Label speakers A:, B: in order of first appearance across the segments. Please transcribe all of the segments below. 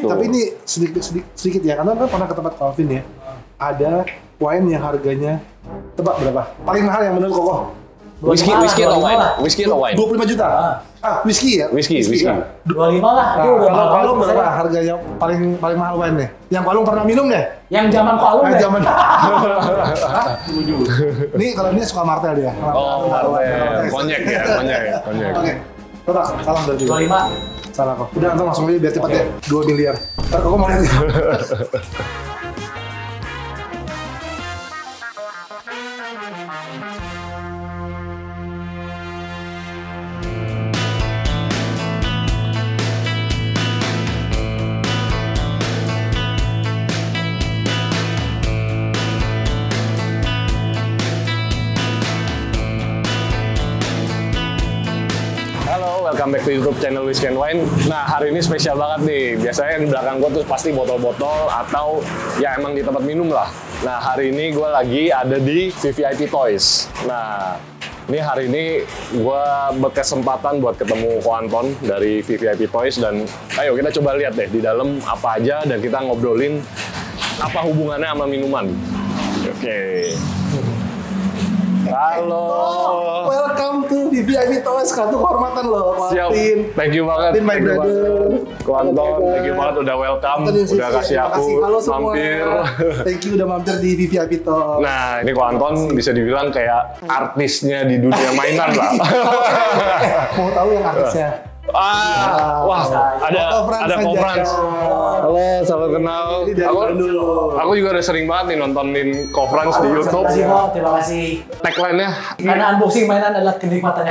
A: Tapi ini sedikit ya, karena kan pernah ke tempat Calvin ya. Ada wine yang harganya tebak berapa? Paling mahal yang menurut Koko?
B: Whisky atau wine? Whisky atau wine?
A: 25 juta. Whisky ya?
B: Whisky.
C: 25 lah.
A: Kalau Kalung berapa harganya paling mahal wine-nya? Yang Kalung pernah minum deh?
C: Yang zaman Kalung deh.
A: Zaman. Ini kalau ini suka Martel dia.
B: Oh, Martel. Konyak ya, konyak.
A: Oke. Tebak, salah berarti.
C: 25.
A: Salah kok. Udah, ntar langsung aja biar cepat ya. 2 miliar. Ntar Koko mau lihat ya.
B: Welcome back to YouTube channel Whiskey and Wine. Nah, hari ini spesial banget nih. Biasanya di belakang gue tuh pasti botol-botol atau ya emang di tempat minum lah. Nah, hari ini gue lagi ada di VVIP Toys. Nah, ini hari ini gue berkesempatan buat ketemu Ko Anton dari VVIP Toys dan ayo kita coba lihat deh di dalam apa aja dan kita ngobrolin apa hubungannya sama minuman. Oke. Halo.
A: Welcome to VVIP Toys, kartu kehormatan loh, Ko
B: Siap.
A: Antin.
B: Thank you banget.
A: Antin, my brother.
B: Ko Anton, thank you banget udah welcome, udah kasih aku
A: Halo semua.
B: mampir.
A: Thank you udah mampir di VVIP Toys.
B: Nah, ini Ko Anton bisa dibilang kayak artisnya di dunia mainan lah.
A: Mau tahu yang artisnya?
B: Wah, ada Ko Frans. Halo, salam kenal. Aku juga udah sering banget nih nontonin Ko Frans di YouTube.
C: Terima kasih.
B: Tagline-nya
C: Karena unboxing mainan adalah kenikmatannya.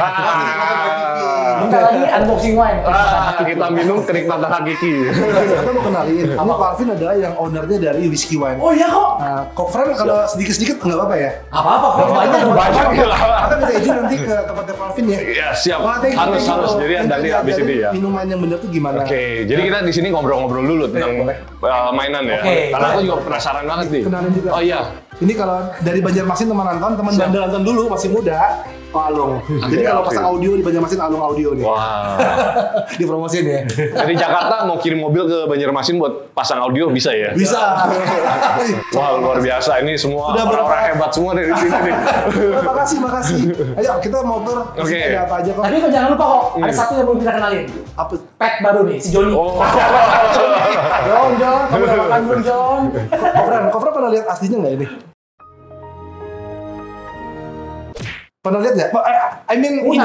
C: Bentar lagi unboxing wine.
B: kita minum kenikmatan hakiki.
A: Kita mau kenalin. Ini Calvin adalah yang ownernya dari Whiskey Wine.
C: Oh iya kok.
A: Nah, Ko Frans kalau sedikit-sedikit nggak apa-apa ya?
C: Apa-apa kalau banyak.
A: Kita minta izin nanti ke tempatnya Calvin ya.
B: Ya, siap.
A: Wah, thank you.
B: Harus. Jadi nanti habis ini ya.
A: Minuman yang bener tuh gimana?
B: Oke, jadi kita di sini ngobrol-ngobrol dulu tentang mainan ya.
C: Oke.
B: Karena aku juga penasaran banget nih.
A: Kenalin juga.
B: Oh iya.
A: Ini kalau dari Banjarmasin teman Anton, teman bandel Anton dulu masih muda, Ko Alung. Jadi kalau pasang audio di Banjarmasin, Alung Audio nih.
B: Wah.
A: Dipromosin ya.
B: Dari Jakarta mau kirim mobil ke Banjarmasin buat pasang audio bisa ya?
A: Bisa.
B: Wah, luar biasa. Ini semua orang-orang hebat semua dari sini nih.
A: Makasih. Ayo kita motor.
B: Oke.
A: Ada apa aja kok?
C: Tapi kok jangan lupa kok, ada satu yang belum kita kenalin.
A: Apa?
C: Pet baru nih, si Joni.
B: Oh.
C: John, kamu udah makan belum John?
A: Kofran pernah lihat aslinya nggak ini? Pernah lihat nggak? I mean ini.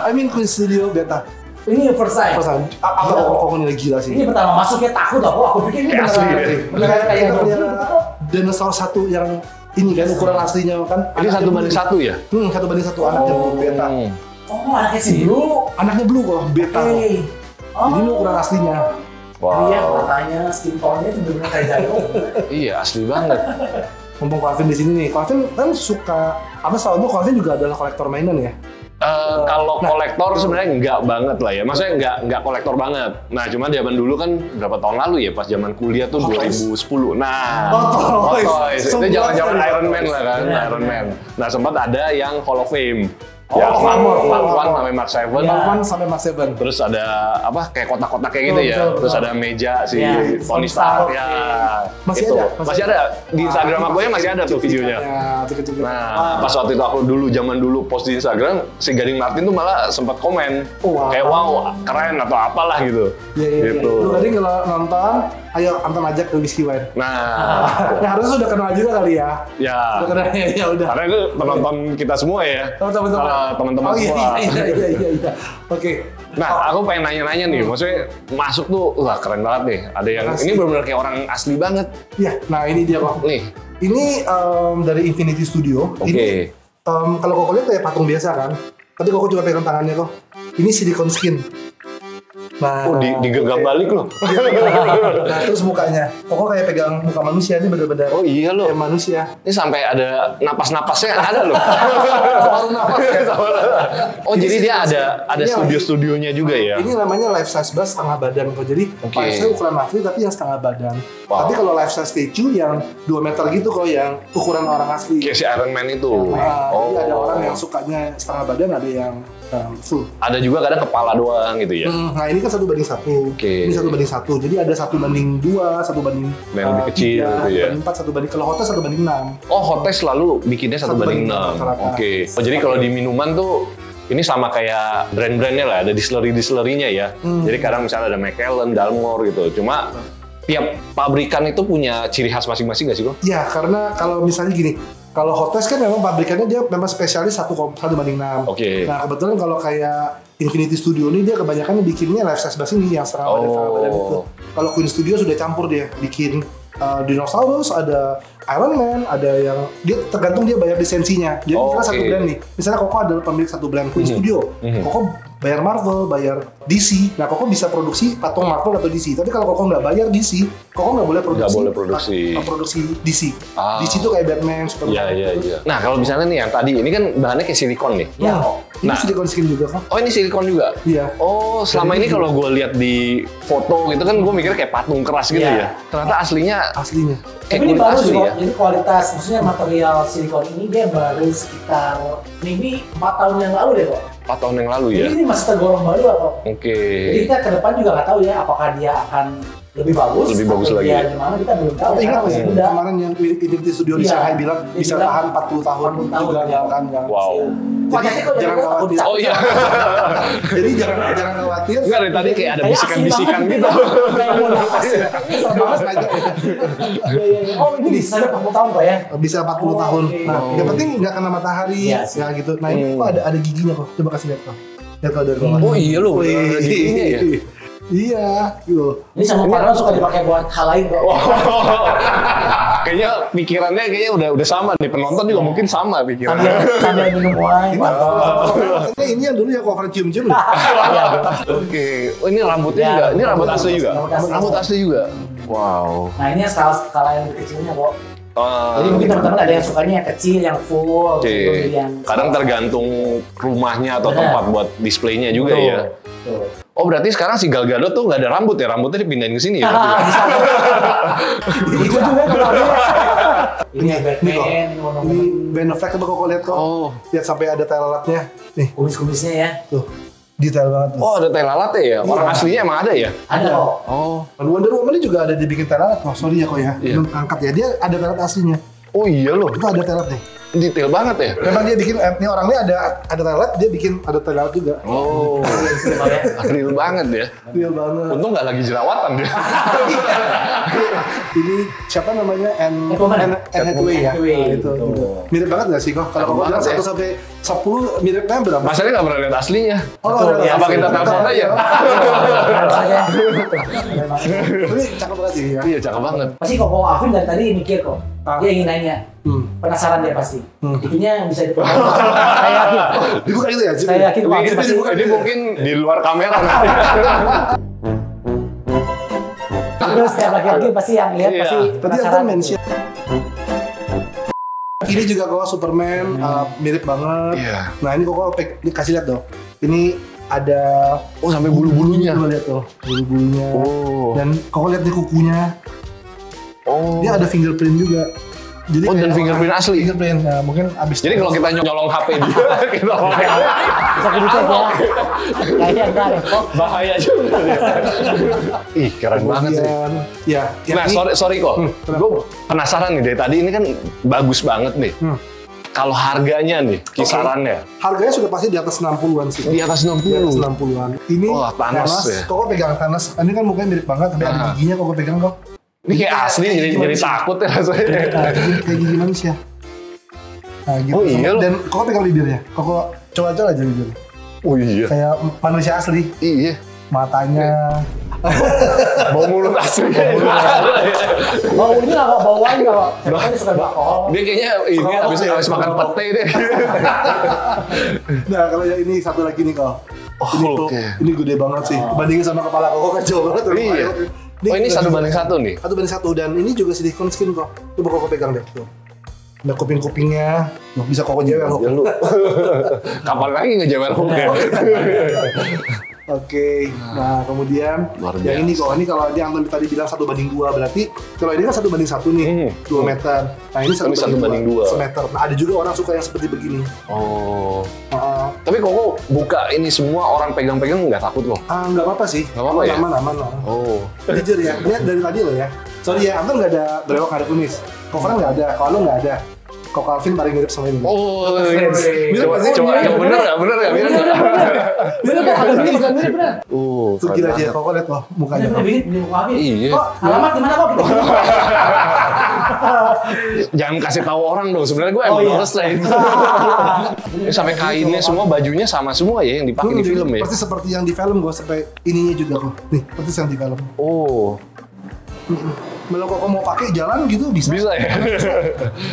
A: I mean Queen Studio Beta.
C: Ini first time.
A: Apa kok ini gila sih?
C: Ini pertama masuknya takut aku pikir ini
B: Asli ya?
C: beneran kayak
A: Kita punya
C: gitu.
A: dinosaur satu yang ini kan ukuran aslinya kan.
B: Ini 1:1 ya?
A: 1:1 anaknya Beta.
C: Oh, anaknya si Blue.
A: Anaknya Blue kok, Beta.
C: Oke.
A: Jadi ini ukuran aslinya.
C: Iya, matanya, skin tone-nya itu bener kayak jago.
B: Iya, asli banget.
A: Mumpung Calvin di sini nih, Calvin kan suka apa? Setahu Calvin juga adalah kolektor mainan ya.
B: Kalau kolektor sebenarnya nggak banget lah ya, maksudnya nggak kolektor banget. Nah, cuma zaman dulu kan berapa tahun lalu ya, pas zaman kuliah tuh 2010. Nah, Toys. Itu zaman Iron Man lah kan, Iron Man. Nah, sempat ada yang Hall of Fame. Ya, Mark 1 sampai Mark 7.
A: Mark 1 sampai Mark 7.
B: Terus ada apa kayak kotak-kotak kayak gitu ya. Terus ada meja si Tony Stark ya.
A: Masih
B: itu.
A: ada?
B: Masih ada di Instagram aku ya, masih ada tuh videonya. Nah, pas waktu itu aku zaman dulu post di Instagram, si Gading Martin tuh malah sempat komen kayak wow, keren atau apalah gitu.
A: Iya.
B: Gitu.
A: Lu tadi kalau nonton, ayo Anton ajak ke Whiskey Wine.
B: Nah,
A: harusnya sudah kenal juga kali ya.
B: ya.
A: Udah kenal ya udah.
B: Karena itu penonton kita semua ya. Teman-teman semua.
A: Iya. Oke.
B: Nah, aku pengen nanya-nanya nih, maksudnya masuk tuh, wah keren banget nih. Ada yang ini benar-benar kayak orang asli banget.
A: Iya, nah ini dia kok.
B: Nih.
A: Ini dari Infinity Studio.
B: Oke.
A: Ini kalau kok lihat kayak patung biasa kan. Tapi kok juga pegang tangannya kok. Ini silikon skin. Nah,
B: digenggam balik loh.
A: Nah, terus mukanya. Kok kayak pegang muka manusia ini bener-bener.
B: Oh iya loh.
A: Kayak manusia.
B: Ini sampai ada napas-napasnya ada loh.
A: Paru nafas ya.
B: Oh, jadi dia ada studio-studionya juga ya?
A: Ini namanya life size bust setengah badan kok. Jadi size ukuran asli tapi yang setengah badan. Tapi kalau life size statue yang 2 meter gitu kok, yang ukuran orang asli.
B: Kayak si Iron Man itu.
A: Jadi ada orang yang sukanya setengah badan, ada yang full.
B: Ada juga kadang kepala doang gitu ya.
A: Nah ini kan 1:1.
B: Oke.
A: Ini 1:1. Jadi ada 1:2, 1:3,
B: Yang lebih kecil gitu ya.
A: 1:4, 1:, kalau hotel 1:6.
B: Oh, Hotes selalu bikinnya 1:6.
A: rata-rata.
B: Oke. Oh, jadi kalau di minuman tuh ini sama kayak brand-brandnya lah, ada distillery-distillery-nya ya. Jadi kadang misalnya ada Macallan, Dalmore gitu. Cuma tiap pabrikan itu punya ciri khas masing-masing nggak sih kok?
A: Ya, karena kalau misalnya gini, kalau Hotes kan memang pabrikannya dia memang spesialis 1:6.
B: Oke.
A: Nah kebetulan kalau kayak Infinity Studio ini dia kebanyakan bikinnya life size bass ini yang setengah badan itu. Kalau Queen Studio sudah campur dia bikin dinosaurus, ada Iron Man, ada yang dia tergantung dia bayar lisensinya. Jadi misalnya satu brand nih, misalnya Koko adalah pemilik satu brand Queen Studio, Koko bayar Marvel, bayar DC. Nah Koko bisa produksi patung Marvel atau DC. Tapi kalau Koko nggak bayar DC, Koko nggak boleh produksi. Produksi DC. DC itu kayak Batman, Superman.
B: Iya. Nah kalau misalnya nih yang tadi, ini kan bahannya kayak silikon nih.
C: Ya.
A: Ini silikon skin juga kan?
B: Oh ini silikon juga?
A: Iya.
B: Oh selama ini kalau gue lihat di foto gitu kan gue mikir kayak patung keras gitu ya. Ternyata aslinya
A: Aslinya.
C: Tapi ini baru sih kok, jadi kualitas, maksudnya material silikon ini dia baru sekitar maybe 4 tahun yang lalu deh kok.
B: 4 tahun yang lalu ya?
C: Jadi ini masih tergolong baru kok.
B: Oke.
C: Jadi kita ke depan juga nggak tahu ya apakah dia akan lebih bagus atau
B: lagi.
C: dia gimana, kita belum tahu.
A: Ingat
C: masih
A: ya,
C: muda.
A: kemarin yang Infinity Studio di Shanghai bilang bisa tahan 40 tahun juga kan.
B: Wow.
A: Jadi jangan khawatir.
B: Oh iya.
A: Jadi jangan khawatir.
B: Enggak dari tadi kayak ada bisikan-bisikan gitu.
C: Kayak mau nafas ya. Oh ini bisa 40 tahun Pak ya?
A: Bisa 40 tahun. Nah, yang penting nggak kena matahari ya gitu. Nah ini kok ada giginya kok. Coba kasih lihat kok. Lihat kalau dari bawah.
B: Oh iya loh, ada giginya ya.
A: Iya, gitu.
C: Ini sama Farhan suka dipakai buat hal lain kok.
B: Kayaknya pikirannya udah sama nih, penonton juga mungkin sama pikirannya.
C: Sambil minum wine.
A: Ini yang dulu ya cover cium-cium.
B: Oke, oh ini rambutnya juga, ini rambut asli juga. Rambut asli juga. Wow.
C: Nah ini skala yang lebih kecilnya kok.
B: Ah,
C: Jadi mungkin teman-teman ada yang sukanya yang kecil, yang full,
B: Oke.
C: yang
B: Kadang tergantung rumahnya atau
C: Bener.
B: tempat buat displaynya juga ya.
C: Betul.
B: Oh berarti sekarang si Gal Gadot tuh nggak ada rambut ya? Rambutnya dipindahin ke sini ya?
C: Bisa. Itu juga kalau dia. Ini Batman, ini Wonder
A: Ini
C: Woman.
A: Ben Affleck coba kok lihat kok.
B: Oh.
A: Lihat sampai ada tail lalatnya. Nih,
C: Kumis-kumisnya ya.
A: tuh. Detail banget tuh.
B: Oh ada tai lalat ya? Orang aslinya emang ada ya?
C: Ada kok.
B: Oh.
A: Wonder Woman ini juga ada dibikin tail lalat. Oh, sorry ya kok ya.
B: Iya.
A: Belum angkat ya. Dia ada tail lalat aslinya.
B: Oh iya loh.
A: Itu ada tail lalat nih.
B: Detail banget ya?
A: Memang dia bikin, ini orangnya ada tail lalat, dia bikin ada tail lalat juga.
B: Oh. Real banget ya?
A: Real banget.
B: Untung nggak lagi jerawatan dia.
A: Ini siapa namanya? Anne Hathaway ya.
C: Hathaway.
A: Nah, itu. Mirip banget nggak sih kok? Kalau kamu bilang 1 sampai 10 miripnya berapa?
B: Masalahnya nggak pernah lihat aslinya.
A: Oh,
C: Betul,
B: Apa kita telepon aja?
A: Tapi cakep banget sih ya.
B: Iya cakep banget.
C: Pasti kok Afin dari tadi mikir kok. Dia ingin nanya. Penasaran dia pasti. Itunya bisa dibuka. Saya yakin.
A: Dibuka itu ya?
C: Saya yakin Pak Afin pasti.
B: Ini mungkin di luar kamera nanti.
C: Terus setiap laki-laki pasti yang lihat
B: Iya.
C: pasti
A: Tadi aku
C: penasaran.
A: mention. Ini juga kok Superman mirip banget.
B: Iya.
A: Nah ini kok kasih lihat dong. Ini ada
B: Oh sampai bulu-bulunya.
A: Coba lihat tuh bulu-bulunya.
B: Oh.
A: Dan kok lihat di kukunya.
B: Oh.
A: Dia ada fingerprint juga. Jadi
B: Oh dan
A: kayak
B: fingerprint asli.
A: Fingerprint. Nah, mungkin abis.
B: Jadi kalau kita nyolong HP dia, kita
C: Bisa gitu aja. Kayaknya enggak deh kok.
B: bahaya juga. Ih keren banget sih.
A: Ya.
B: Nah sorry kok, gue penasaran nih dari tadi ini kan bagus banget nih. Kalau harganya nih, kisarannya
A: Harganya sudah pasti di atas 60-an sih.
B: di atas 60.
A: Di atas 60-an. Ini
B: Oh, Thanos ya.
A: Kok pegang Thanos. Ini kan mukanya mirip banget, tapi ada giginya kok pegang kok.
B: Ini kayak asli jadi takut ya rasanya.
A: Kayak gigi manusia. Nah, gitu.
B: Oh, iya loh.
A: Dan kok pegang bibirnya. Kok coba-coba aja bibirnya.
B: Oh iya.
A: Kayak manusia asli.
B: Iya.
A: Matanya.
B: Bau mulut asli.
C: Bau ini nggak bau wine nggak? Kan dia suka alkohol.
B: Dia kayaknya ini habis makan pete deh.
A: Nah, kalau yang ini satu lagi nih kok. Ini kok,
B: oke.
A: ini gede banget sih. Dibandingin sama kepala kok kan jauh banget.
B: Iya. Oh ini 1 banding 1 nih.
A: 1:1 dan ini juga silikon skin kok. Coba kok pegang deh. Tuh. Ada kuping-kupingnya. Tuh, bisa kok jewer kok.
B: Ya lu. Kapan lagi ngejewer hook ya?
A: Oke. Nah, kemudian
B: Luar
A: yang ini
B: biasa.
A: kok, ini kalau dia Anton tadi bilang 1:2, berarti kalau ini kan 1:1 nih, 2 meter. Nah, ini
B: 1:2.
A: semeter. Nah, ada juga orang suka yang seperti begini.
B: Oh. Tapi kok buka ini semua orang pegang-pegang nggak takut loh?
A: Nggak apa-apa sih.
B: Nggak apa-apa ya?
A: Aman.
B: Oh.
A: Jujur ya, lihat dari tadi loh ya. Sorry ya, Anton nggak ada brewok, nggak ada kumis. Kofran nggak ada, kalau nggak ada. Kok Calvin paling mirip sama ini.
B: Oh,
A: Mirip nggak sih?
B: coba bener nggak?
C: Mirip agak mirip bener.
A: Tuh gila aja, kok lihat loh mukanya.
C: Mirip muka Abi.
B: Iya.
C: Kok alamat di mana kok?
B: Jangan kasih tahu orang dong. Sebenarnya gue emang males lah itu. Sampai kainnya semua, bajunya sama semua ya yang dipakai di film ya.
A: Persis seperti yang di film, gue sampai ininya juga kok. Nih, persis yang di film.
B: Oh,
A: Kalau kok mau pakai jalan gitu bisa.
B: bisa ya.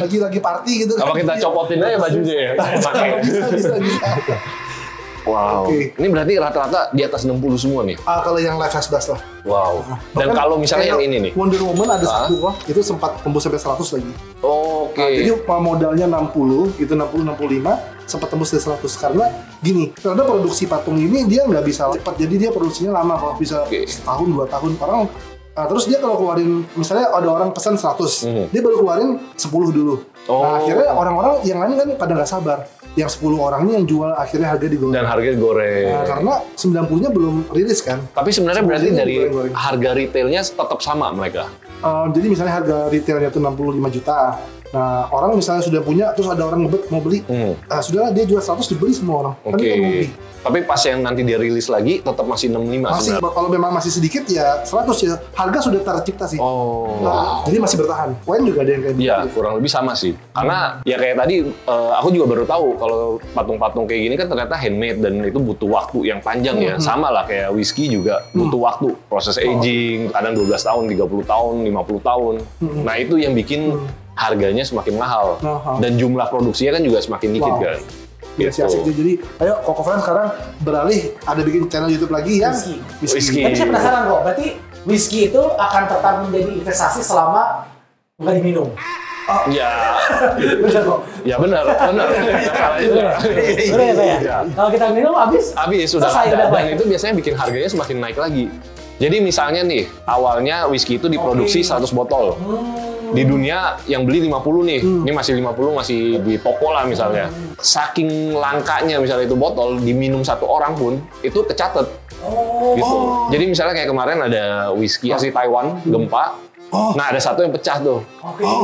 A: Lagi party gitu.
B: Apa kita copotin aja bajunya ya? Pakai.
A: Bisa.
B: Wow.
A: Oke.
B: Ini berarti rata-rata di atas 60 semua nih.
A: Kalau yang live flash lah.
B: Wow. Dan
A: Bahkan
B: kalau misalnya yang
A: kayak
B: ini nih.
A: Wonder Woman ada satu kok, itu sempat tembus sampai 100 lagi.
B: Oke.
A: Jadi modalnya 60, itu 60-65, sempat tembus dari 100 karena gini, karena produksi patung ini dia nggak bisa cepat, jadi dia produksinya lama kalau bisa setahun 2 tahun orang. Terus dia kalau keluarin, misalnya ada orang pesan 100, dia baru keluarin 10 dulu. Nah, akhirnya orang-orang yang lain kan pada nggak sabar. Yang 10 orang ini yang jual akhirnya harga digoreng.
B: Dan harga digoreng.
A: Nah, karena 90-nya belum rilis kan.
B: Tapi sebenarnya berarti dari
A: digoreng.
B: harga retailnya tetap sama mereka.
A: Jadi misalnya harga retailnya itu 65 juta. Nah, orang misalnya sudah punya, terus ada orang ngebet mau beli. Sudahlah dia jual 100 dibeli semua orang. Kan dia mau beli.
B: Tapi pas yang nanti dia rilis lagi tetap masih 65
A: Masih,
B: sebenarnya.
A: kalau memang masih sedikit ya 100 ya. Harga sudah tercipta sih.
B: Oh.
A: Jadi masih bertahan. Wine juga ada yang kayak
B: Iya,
A: gitu.
B: kurang lebih sama sih. Karena ya kayak tadi aku juga baru tahu kalau patung-patung kayak gini kan ternyata handmade dan itu butuh waktu yang panjang ya. Sama lah kayak whisky juga butuh waktu. Proses aging, kadang 12 tahun, 30 tahun, 50 tahun. Nah itu yang bikin harganya semakin mahal. Dan jumlah produksinya kan juga semakin dikit kan.
A: Iya sih asik sih. Jadi ayo Koko Friends sekarang beralih ada bikin channel YouTube lagi yang
B: Whisky.
C: Tapi saya penasaran kok, berarti whisky itu akan tetap menjadi investasi selama nggak diminum.
B: Ya,
C: Benar kok.
B: ya benar. Salah itu.
C: Benar ya Pak ya?
B: Iya.
C: Kalau kita minum habis
B: Sudah
C: selesai,
B: ada.
C: udah,
B: Dan
C: Pak.
B: itu biasanya bikin harganya semakin naik lagi. Jadi misalnya nih, awalnya whisky itu diproduksi 100 botol. Di dunia yang beli 50 nih, ini masih 50 masih di toko lah misalnya. Saking langkanya misalnya itu botol, diminum satu orang pun, itu kecatet. Gitu. Jadi misalnya kayak kemarin ada whisky asli Taiwan, gempa. Nah ada satu yang pecah tuh,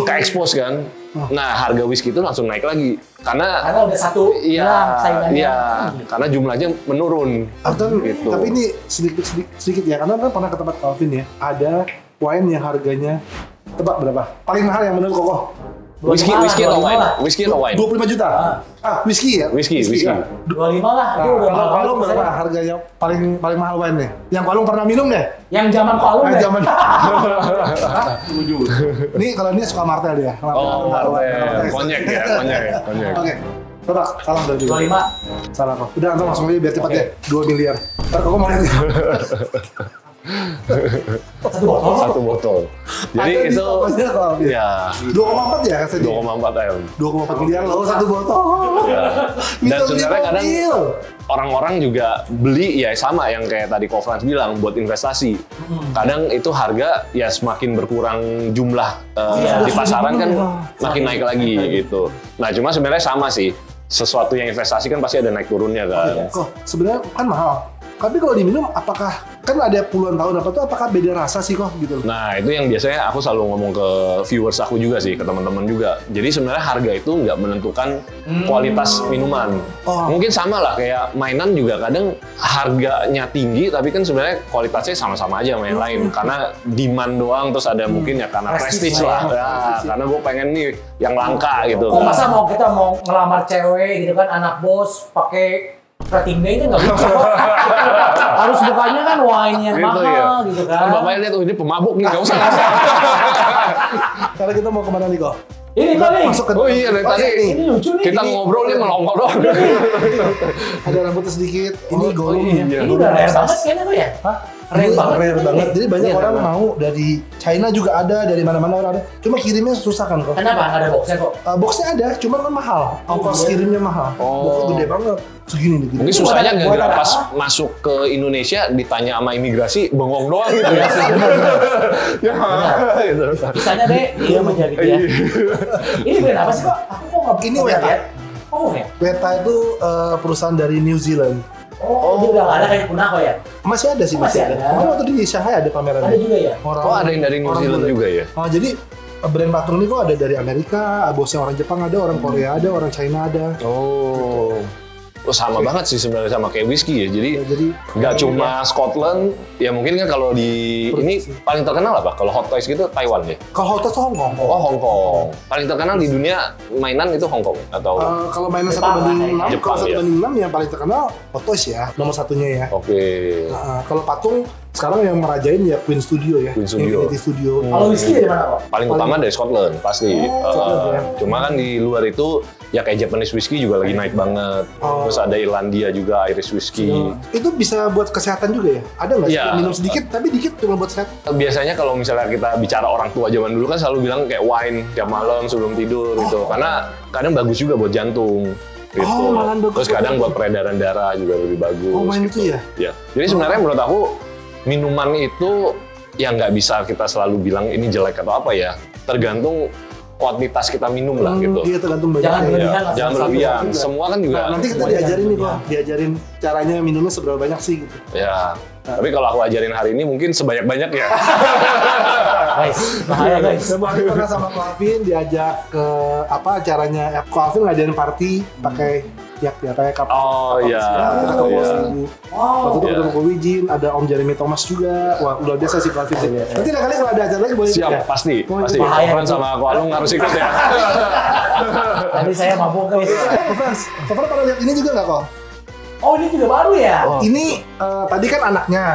B: ke-expose kan. Nah harga whisky itu langsung naik lagi. Karena
C: udah satu hilang saingannya.
B: Iya, karena jumlahnya menurun.
A: Gitu. Tapi ini sedikit ya, karena kan pernah ke tempat Calvin ya, ada wine yang harganya tebak berapa? Paling mahal yang menurut Koko?
B: Whisky atau wine? Whisky atau wine?
A: 25 juta. Whisky ya?
B: Whisky.
A: Kan?
C: 25 lah, itu udah mahal.
A: Kalau berapa harganya paling mahal wine nih? Yang Palung pernah minum deh?
C: Yang zaman Palung deh.
A: Zaman. Nih kalau ini suka martel dia.
B: Oh, martel. Konyek ya, konyek.
A: Oke. Coba salah berarti.
C: 25.
A: Salah kok. Udah langsung masuk aja biar cepat ya. 2 miliar. Ntar Koko mau lihat.
B: Satu botol. Jadi itu ya
A: 2,4 ya katanya.
B: 2,4 M.
A: 2,4 miliar loh satu botol.
B: Ya. Dan
A: Bisa beli
B: sebenarnya kadang
A: mobil.
B: orang-orang juga beli ya sama yang kayak tadi Ko Frans bilang buat investasi. Kadang itu harga ya semakin berkurang jumlah di pasaran kan makin naik lagi gitu. Nah cuma sebenarnya sama sih. Sesuatu yang investasi kan pasti ada naik turunnya kan.
A: Kok sebenarnya kan mahal. Tapi kalau diminum apakah kan ada puluhan tahun apa tuh apakah beda rasa sih kok gitu?
B: Nah itu yang biasanya aku selalu ngomong ke viewers aku juga sih, ke teman-teman juga. Jadi sebenarnya harga itu nggak menentukan kualitas minuman. Mungkin sama lah kayak mainan juga kadang harganya tinggi tapi kan sebenarnya kualitasnya sama-sama aja sama yang lain. Karena demand doang terus ada mungkin ya karena prestige lah. Ya, karena gue pengen nih yang langka gitu.
C: Oh masa kita mau ngelamar cewek gitu kan anak bos pakai rating day kan nggak bisa. Harus bukanya kan wine yang
B: Gitu,
C: mahal
B: ya.
C: gitu kan.
B: Kan bapaknya lihat ini pemabuk nih, nggak usah.
A: Karena kita mau kemana nih kok?
C: Ini kok nih.
A: Masuk ke
B: Oh iya dari tadi
C: Ini lucu nih.
B: kita ngobrol nih melongok doang.
A: ada rambutnya sedikit. Ini golongnya.
B: iya.
C: Ini udah rare banget kayaknya tuh ya.
A: Hah?
C: Rare banget.
A: Rare banget. Jadi banyak
C: Iya,
A: orang
C: rare
A: mau dari China juga ada, dari mana-mana orang ada. Cuma kirimnya susah kan kok.
C: Kenapa? Nggak ada boxnya kok.
A: Boxnya ada, cuma kan mahal. Ongkos kirimnya mahal. Boxnya gede banget. Segini nih.
B: Mungkin susahnya
C: Buat
B: gara-gara
C: apa?
B: pas masuk ke Indonesia ditanya sama imigrasi bengong doang gitu ya. Ya, gitu.
C: Misalnya deh, dia menjadi dia. Ini brand apa sih kok? Aku kok nggak
A: Ini
C: nggak
A: Weta.
C: lihat. Oh ya.
A: Weta itu perusahaan dari New Zealand.
C: Oh, dia udah nggak ada kayak Kunako ya?
A: Masih ada sih,
C: Masih ada.
A: Kemarin waktu di Shanghai ada pameran.
C: Ada juga ya?
B: Oh, ada yang dari New
A: orang
B: Zealand
A: bule.
B: juga ya?
A: Jadi brand patung ini kok ada dari Amerika, bosnya orang Jepang ada, orang Korea ada, orang China ada.
B: Oh. Oh, sama banget sih sebenarnya sama kayak whisky ya. Jadi
A: Ya, jadi
B: nggak cuma Scotland, ya mungkin kan kalau di ini paling terkenal apa? Kalau Hot Toys gitu Taiwan ya?
A: kalau hotel tuh Hong Kong.
B: Oh, Hong Kong. Paling terkenal di dunia mainan itu Hong Kong atau?
A: Kalau mainan
C: Jepang
A: 1 banding 6,
B: Jepang,
A: kalau 1
B: ya.
A: banding 6 yang paling terkenal Hot Toys ya, nomor satunya ya.
B: Oke.
A: Kalau patung sekarang yang merajain ya Queen Studio ya,
B: Queen Studio.
A: Infinity Studio.
C: Kalau whisky dari mana kok?
B: Paling utama dari Scotland pasti.
A: Scotland, ya.
B: Cuma kan di luar itu ya kayak Japanese whiskey juga lagi naik banget. Terus ada Irlandia juga Irish whiskey.
A: Itu bisa buat kesehatan juga ya? Ada nggak sih?
B: Iya.
A: Minum sedikit, tapi dikit cuma buat sehat.
B: Biasanya kalau misalnya kita bicara orang tua zaman dulu kan selalu bilang kayak wine tiap malam sebelum tidur gitu. Karena kadang bagus juga buat jantung. Gitu.
A: Oh, malahan bagus.
B: Terus kadang buat peredaran darah juga lebih bagus.
A: Oh, wine
B: gitu.
A: itu ya?
B: Ya. Jadi sebenarnya menurut aku minuman itu ya nggak bisa kita selalu bilang ini jelek atau apa ya. Tergantung kuantitas kita minum lah gitu.
A: Iya, tergantung banyaknya.
C: Jangan
A: ya.
C: berlebihan lah.
B: Jangan
A: Satu
B: berlebihan.
A: juga.
B: Semua kan juga.
A: Nah, nanti kita
C: Semuanya
A: diajarin nih
C: jangan
A: kok, diajarin caranya minumnya seberapa banyak sih gitu.
B: Ya. Tapi kalau aku ajarin hari ini mungkin sebanyak-banyak ya.
C: Guys, bahaya guys.
A: Kemarin pernah sama Calvin diajak ke apa acaranya Calvin ngadain party pakai pakai cup.
B: Oh iya.
A: Kita ke Pulau Seribu.
C: Wow.
A: Waktu itu
B: Iya.
A: ketemu Ko Wijin, ada Om Jeremy Thomas juga. Wah, luar biasa sih Calvin sih. Nanti lain kali kalau ada acara lagi boleh
B: Siap,
A: ikut ya?
B: pasti.
A: Oh,
B: Pasti.
A: itu
C: bahaya.
B: Frans sama Ko Alung harus ikut ya.
C: Tadi saya mabuk guys.
A: Ko Frans, Ko Frans pernah lihat ini juga nggak kok?
C: Oh, ini juga baru ya?
B: Oh.
A: Ini tadi kan anaknya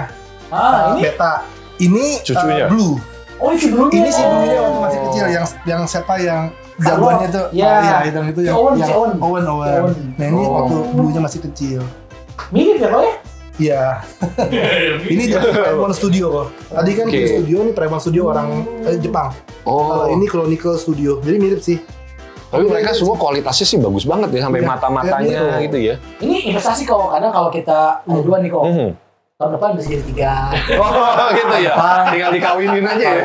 C: Ah, ini?
A: beta. Ini
B: Cucunya?
A: blue.
C: Oh, ini sebelumnya.
A: Ini sih dulunya waktu masih kecil yang sepa yang jagoannya tuh.
C: Iya.
A: Itu yang
C: Owen,
A: yang
C: si Owen.
A: Owen. Nah, ini
B: Oh.
A: waktu bluenya masih kecil.
C: Mirip ya kok ya?
A: Iya. Ini dari Paramount Studio kok. Tadi kan
B: Oke.
A: Queen Studio, ini Paramount Studio orang Jepang. Kalau ini Chronicle Studio. Jadi mirip sih.
B: Tapi mereka semua kualitasnya sih bagus banget ya sampai
A: Iya.
B: mata-matanya
A: Iya,
B: gitu ya.
C: Ini investasi kok, kadang kalau kita ada dua nih kok.
B: Mhm.
C: Tahun depan bisa jadi 3.
B: Oh gitu ya.
C: Apa?
B: Tinggal dikawinin aja ya.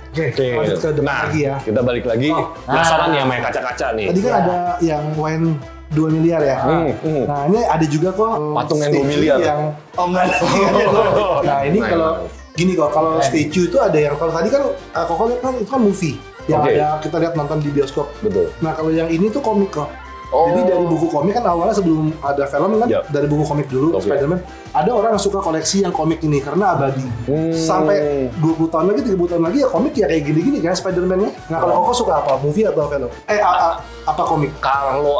A: Oke, lanjut ke depan
B: Nah,
A: lagi ya.
B: kita balik lagi. Penasaran nih sama yang kaca-kaca nih.
A: Tadi kan
C: Iya.
A: ada yang wine 2 miliar ya. Nah, ini ada juga kok
B: Patung yang 2
A: statue
B: miliar.
A: Yang enggak ada. Nah, ini
B: Nah,
A: kalau
B: nah.
A: gini kok, kalau statue itu ada yang kalau tadi kan Koko lihat kan itu kan movie yang
B: Oke.
A: ada kita lihat nonton di bioskop.
B: Betul.
A: Nah, kalau yang ini tuh komik kok.
B: Oh.
A: Jadi dari buku komik kan awalnya sebelum ada film kan
B: Ya.
A: dari buku komik dulu
B: Oke.
A: Spider-Man. Ada orang yang suka koleksi yang komik ini karena abadi. Sampai 20 tahun lagi, 30 tahun lagi ya komik ya kayak gini-gini kan Spider-Man-nya. Nah, kalau Koko suka apa? Movie atau film? Apa komik?
B: Kalau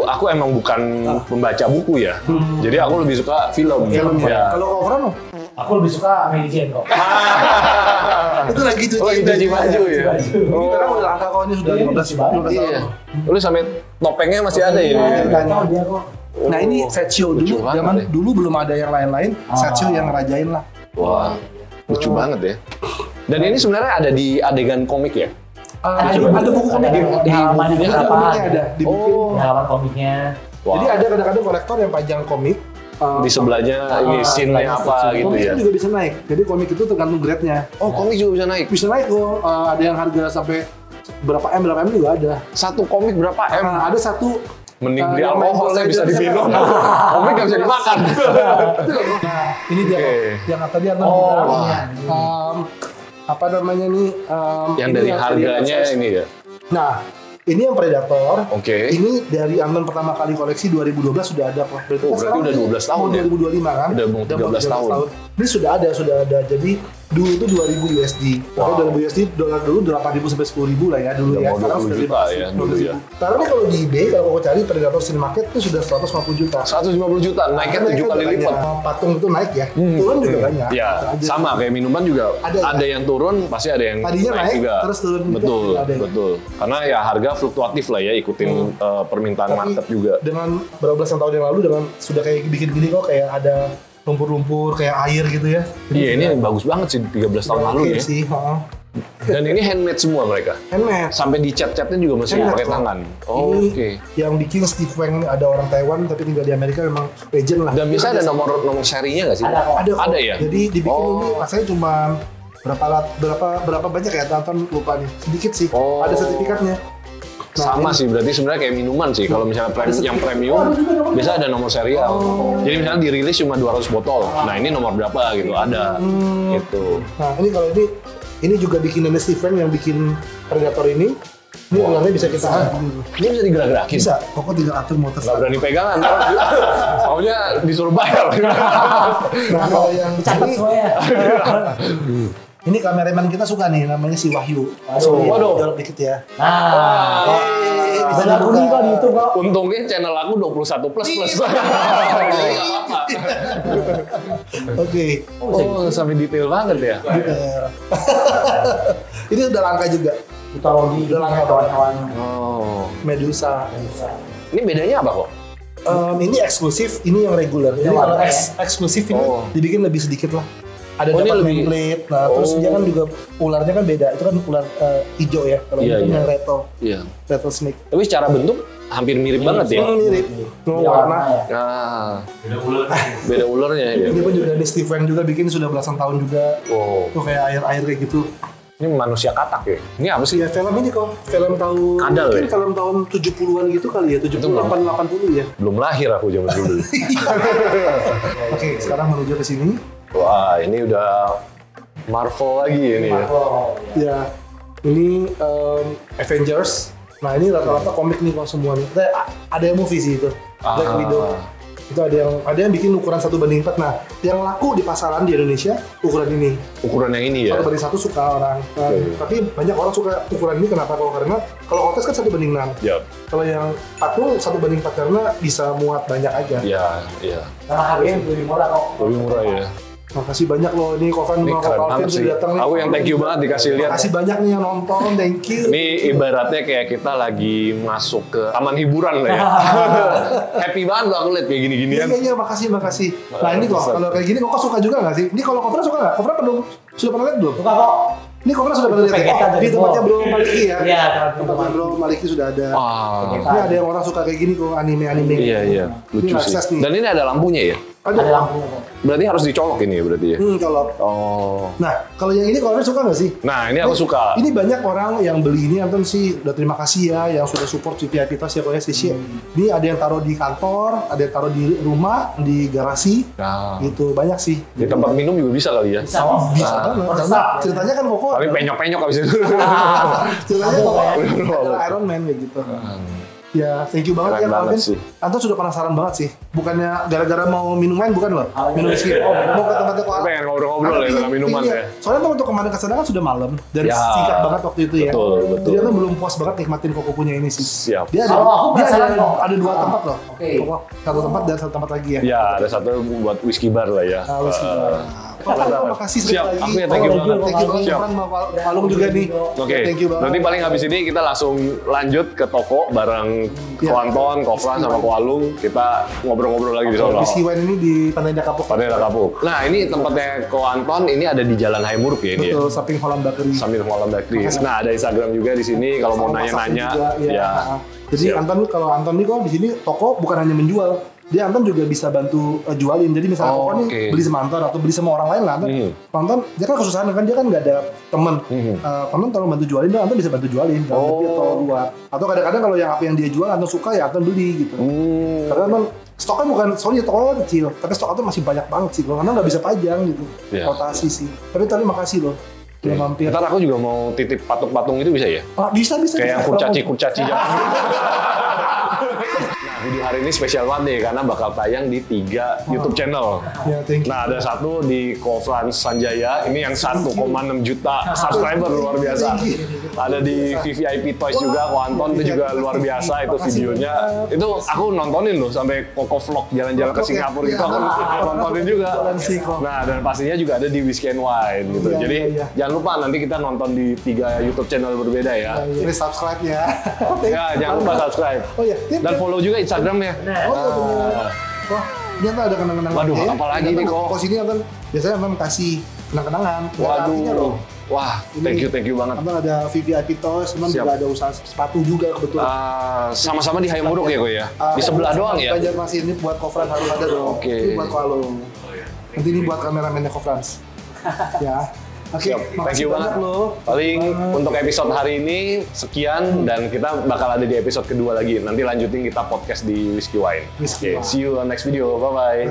B: aku emang bukan pembaca buku ya. Jadi aku lebih suka film.
A: Film ya.
B: Ya.
A: Kalau Koko Fran
C: Aku lebih suka Mary Jane kok.
A: itu lagi cuci
B: Oh, itu Haji Maju ya.
A: Ini sekarang udah langka kok ini sudah
C: Iya,
A: 15 tahun.
B: Iya. Lu sampai topengnya masih ada ya.
C: Tahu dia kok.
A: Nah, ini set show
B: Lucu
A: dulu
B: banget
A: zaman
B: ya.
A: dulu belum ada yang lain-lain, set show yang ngerajain lah.
B: Wah, lucu banget ya. Dan ini sebenarnya ada di adegan komik ya?
A: Ada buku komik
C: Ada
A: di
C: halaman
A: bukunya,
C: berapa
A: komiknya
C: gitu.
A: ada dibikin.
B: Oh.
C: Di halaman komiknya.
B: Wah.
A: Jadi ada kadang-kadang kolektor yang pajang komik.
B: Di sebelahnya ini scene-nya apa gitu
A: Komik
B: ya.
A: itu juga bisa naik. Jadi komik itu tergantung grade-nya.
B: Oh, komik juga bisa naik.
A: Bisa naik kok. Ada yang harga sampai berapa M juga ada.
B: Satu komik berapa M?
A: Ada satu
B: Mending beli
A: yang main
B: alkohol
A: bola
B: bisa
A: itu
B: diminum.
A: bisa.
B: Komik nggak bisa dimakan.
A: Nah, ini dia
B: Oke.
A: yang tadi yang
C: Oh,
A: bilang,
C: iya.
A: apa namanya nih?
B: Yang
A: ini
B: dari
A: yang
B: harganya
A: tadi
B: ini ya.
A: Nah, ini yang Predator.
B: Oke.
A: Ini dari Ant-Man pertama kali koleksi 2012 sudah ada kok.
B: Oh, berarti udah 12 tahun
A: mau
B: ya?
A: 2025 kan?
B: Udah mau 13 tahun.
A: Ini sudah ada. Jadi dulu itu 2000 USD. Kalau 2000 USD dolar dulu 8.000 sampai 10.000 lah ya dulu
B: Udah
A: ya.
B: mau 20 juta ya dulu ya.
A: Tapi kalau di eBay kalau kau cari Predator Cinemarket itu sudah 150 juta.
B: 150 juta, naiknya 7 kali
A: Banyak.
B: lipat.
A: Patung itu naik ya. Turun juga banyak.
B: Ya,
A: Ada.
B: sama kayak minuman juga.
A: Ada,
B: Ada
A: ya?
B: yang turun, pasti ada yang
A: Tadinya naik,
B: juga.
A: terus turun juga.
B: Betul,
A: Ada ya?
B: betul. Karena ya harga fluktuatif lah ya, ikutin permintaan
A: Tapi
B: market juga.
A: dengan berapa belasan tahun yang lalu dengan sudah kayak bikin gini kok kayak ada lumpur-lumpur kayak air gitu ya.
B: Iya, ini bagus banget sih 13 tahun lalu
A: Oke
B: ya.
A: sih,
B: Dan ini handmade semua mereka.
A: handmade.
B: Sampai di cat-catnya juga masih
A: Handmade
B: pakai
A: kok.
B: tangan.
A: Ini
B: Oke.
A: yang bikin Steve Wang ada orang Taiwan tapi tinggal di Amerika, memang legend lah.
B: Dan bisa ada nomor serinya nggak sih?
C: Ada kok.
A: Ada kok.
B: Ada ya?
A: Jadi dibikin
B: Oh.
A: ini rasanya cuma berapa banyak ya, tonton lupa nih. Sedikit sih.
B: Oh.
A: Ada sertifikatnya. Nah,
B: Sama
A: ini-
B: sih, berarti sebenarnya kayak minuman sih. Kalau misalnya yang premium, biasa ada nomor serial. Jadi misalnya dirilis cuma 200 botol. Nah ini nomor berapa gitu, ada. Gitu.
A: Nah, ini kalau ini juga bikinannya Steve Wang yang bikin Predator ini. Ini ularnya bisa kita
B: Ini bisa digerak-gerakin?
A: bisa. Koko tinggal atur motor
B: Nggak
A: start.
B: berani pegangan. Maunya disuruh bayar.
A: Nah, kalau yang
C: Catat
A: ini,
C: semua ya.
A: ini kameramen kita suka nih, namanya si Wahyu.
B: Waduh.
A: Jorok dikit ya.
C: Nah,
A: Bisa
C: ada kuning kok di YouTube kok.
B: Untungnya channel aku 21 plus. Jadi nggak apa-apa.
A: Oke.
B: Oh, sampai detail banget ya.
A: Ini udah langka juga.
C: Mitologi
A: Udah langka
C: hewan-hewan.
B: Oh.
A: Medusa.
B: Ini bedanya apa kok?
A: Ini eksklusif, ini yang regular. Jadi
C: warna
A: kalau
C: ya?
A: eksklusif ini
B: Oh.
A: dibikin lebih sedikit lah. Ada
B: Oh, ini
A: dapat
B: lebih-
A: nameplate. Nah, terus
B: Oh.
A: dia kan juga ularnya kan beda. Itu kan ular hijau ya. Kalau
B: Iya,
A: ini kan
B: iya.
A: yang
B: Iya.
A: rattlesnake.
B: Tapi secara bentuk hampir mirip banget ya.
A: Mirip.
C: Beda warna ya.
B: Ah. Beda ularnya ya.
A: Dia pun juga ada Steve Wang juga bikin sudah belasan tahun juga.
B: Oh.
A: Tuh kayak air-air kayak gitu.
B: Ini manusia katak ya. Ini apa sih?
A: Ya film ini kok, film tahun
B: Kadal
A: mungkin
B: ya?
A: film tahun 70-an gitu kali ya, 70 80 ya.
B: Belum lahir aku zaman dulu.
A: Oke, sekarang menuju ke sini.
B: Wah, ini udah Marvel lagi ini ya.
C: Oh,
A: Ya, ini Avengers. Nah, ini rata-rata komik nih kok semua nih. Ada yang movie sih itu. Black
B: Ah.
A: Widow. Itu ada yang bikin ukuran 1:4. Nah, yang laku di pasaran di Indonesia ukuran ini.
B: Ukuran yang ini ya.
A: 1:1 suka orang. Nah,
B: Oke.
A: tapi banyak orang suka ukuran ini kenapa? Karena kalau Otis kan 1:6.
B: Ya,
A: Kalau yang 4 1:4 karena bisa muat banyak aja.
B: ya, ya.
C: karena harganya lebih murah kok.
B: Lebih murah ya.
A: Makasih banyak loh, ini Kovan
B: Ini
A: sama
B: keren
A: Koko Alvin
B: banget sih.
A: sudah datang nih.
B: Aku yang thank you banget dikasih lihat.
A: Makasih banyak nih yang nonton, thank you.
B: Ini ibaratnya kayak kita lagi masuk ke taman hiburan lah ya. Happy banget loh aku lihat kayak gini-ginian.
A: Iya, makasih. Nah ini kok, kalau kayak gini Koko suka juga nggak sih? Ini kalau Kofra suka nggak? Kofra sudah pernah lihat belum?
C: Suka kok.
A: Ini Kofra sudah pernah lihat
C: Pengen
A: ya?
C: aja
A: Di tempatnya
C: kok.
A: Bro Maliki ya?
C: Iya,
A: Tempatnya Bro Maliki sudah ada.
B: Ah,
A: Ini ada yang orang suka kayak gini kok, anime-anime.
B: iya. Lucu
A: Ini
B: sih.
A: akses nih.
B: Dan ini ada lampunya ya?
C: Ada lampunya kok.
B: Berarti harus dicolok ini ya berarti ya?
A: Kalau
B: Oh.
A: Nah, kalau yang ini Kofra suka nggak sih?
B: Nah, ini aku suka.
A: Ini banyak orang yang beli ini, Anton sih udah terima kasih ya yang sudah support VIP Plus ya pokoknya sih. Ini ada yang taruh di kantor, ada yang taruh di rumah, di garasi,
B: Nah,
A: gitu banyak sih.
B: di tempat minum juga bisa kali ya?
C: Bisa kok.
A: Bisa banget. Karena ceritanya kan Koko.
B: Paling penyok-penyok abis itu.
A: Ceritanya
C: Mabuk,
A: Koko
C: ya.
A: adalah Iron Man kayak gitu. Ya, thank you banget
B: Keren
A: ya
B: banget
A: Alvin.
B: sih.
A: Anton sudah penasaran banget sih. Bukannya gara-gara mau minum wine bukan loh? Minum whisky. Mau ke tempatnya Koko.
B: Pengen ngobrol-ngobrol ya tentang minuman ya.
A: Soalnya tuh untuk kemarin kesana kan sudah malam dan
B: Ya.
A: singkat banget waktu itu ya.
B: Betul.
A: Jadi Anton belum puas banget nikmatin Koko punya ini sih.
B: Siap.
A: Dia ada,
C: Kalau aku
A: dia
C: penasaran kok.
A: ada 2 tempat loh.
C: Oke.
A: Koko, satu tempat dan satu tempat lagi ya.
B: Ya, ada satu buat whiskey bar lah ya.
A: Whisky. Koko, makasih sekali
B: Siap,
A: lagi.
B: aku ya thank you banget.
A: Thank you banget
B: Siap.
A: Fran, sama Palung juga nih.
B: Oke,
A: Thank you banget.
B: berarti paling habis ini kita langsung lanjut ke toko bareng
A: Ya.
B: Ko Anton, Ko Fran, sama Ko Alung. Kita ngobrol-ngobrol lagi di sono.
A: Whisky wine ini di Pantai Indah Kapuk.
B: Padahal ada kapuk. Nah, ini tempatnya Ko Anton, ini ada di Jalan Haimuruk ya ini ya?
A: Betul, samping Holland Bakery.
B: Sambil Holland Bakery. Nah, ada Instagram juga di sini kalau mau
A: Sama
B: nanya-nanya.
A: masaknya juga,
B: Ya.
A: Jadi
B: Siap.
A: Anton kalau Anton nih kok di sini toko bukan hanya menjual, dia Anton juga bisa bantu jualin. Jadi misalnya
B: Oh,
A: Koko nih
B: oke.
A: beli sama Anton atau beli sama orang lain lah, Anton dia kan kesusahan kan dia kan nggak ada temen. Anton tolong bantu jualin, dan Anton bisa bantu jualin dalam negeri atau luar. Atau kadang-kadang kalau yang apa yang dia jual Anton suka ya Anton beli gitu. Karena Anton stoknya bukan, sorry tokonya kecil, tapi stok Anton masih banyak banget sih. Kalau Anton nggak bisa pajang gitu,
B: Iya.
A: rotasi sih. Tapi makasih loh, udah mampir.
B: Ntar aku juga mau titip patung-patung itu bisa ya?
A: Ah, bisa.
B: Kayak yang
A: bisa.
B: kurcaci zaman. Nah, video hari ini spesial banget nih karena bakal tayang di 3 YouTube channel.
A: Ya, thank you.
B: Nah, ada satu di Kofran Sanjaya, ini yang 1,6 juta subscriber, luar biasa. Ada di VVIP Toys juga, Ko Anton itu juga luar biasa itu videonya. Itu aku nontonin loh sampai Koko vlog jalan-jalan ke Singapura gitu, aku nontonin juga. Nah, dan pastinya juga ada di Whiskey and Wine gitu.
A: Iya,
B: Jadi
A: iya.
B: jangan lupa nanti kita nonton di 3 YouTube channel berbeda ya.
A: Ini subscribe ya.
B: Ya, jangan lupa subscribe.
A: Oh iya,
B: Dan follow juga Instagramnya.
C: Nah,
A: Oh iya bener. Wah, Ini kan ada kenang-kenangan.
B: Waduh, apalagi nih kok?
A: Kos ini kan biasanya memang kasih kenang-kenangan. Nggak ada artinya loh.
B: Wah, thank you banget.
A: Abang ada VVIP Toys, teman juga ada usaha sepatu juga kebetulan.
B: Sama-sama di Hayam Buruk ya kok ya? Di sebelah doang ya?
A: Banjarmasin ini buat Kofran harus ada dong.
B: Oke.
A: Ini buat Kualo. Nanti ini buat kameramennya Kofrans. Ya. Oke,
B: thank you banget loh. Paling untuk episode hari ini sekian dan kita bakal ada di episode kedua lagi. Nanti lanjutin kita podcast di Whiskey Wine. Oke, see you on next video. Bye-bye.